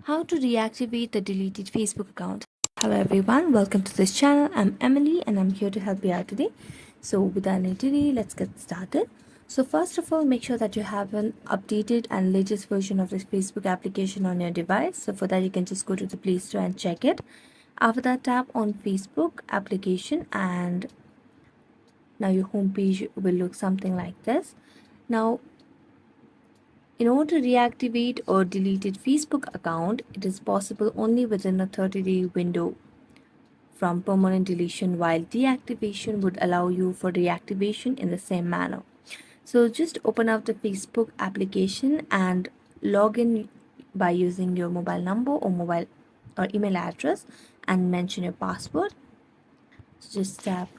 How to reactivate the deleted Facebook account. Hello everyone, welcome to this channel. I'm Emily and I'm here to help you out today. So without any delay, let's get started. So first of all, make sure that you have an updated and latest version of this Facebook application on your device. So for that, you can just go to the Play Store and check it. After that, tap on Facebook application and now your homepage will look something like this. Now, in order to reactivate or delete a Facebook account, it is possible only within a 30-day window from permanent deletion, while deactivation would allow you for reactivation in the same manner. So just open up the Facebook application and log in by using your mobile number or mobile or email address and mention your password. So just tap.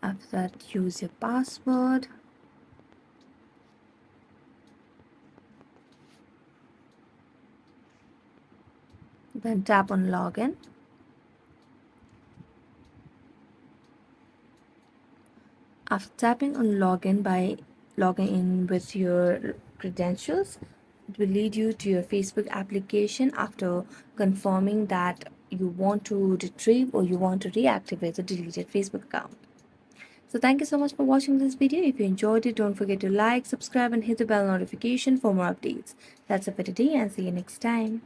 After that, use your password. Then tap on login. After tapping on login by logging in with your credentials, it will lead you to your Facebook application after confirming that you want to retrieve or you want to reactivate the deleted Facebook account. So thank you so much for watching this video. If you enjoyed it, don't forget to like, subscribe and hit the bell notification for more updates. That's it for today and see you next time.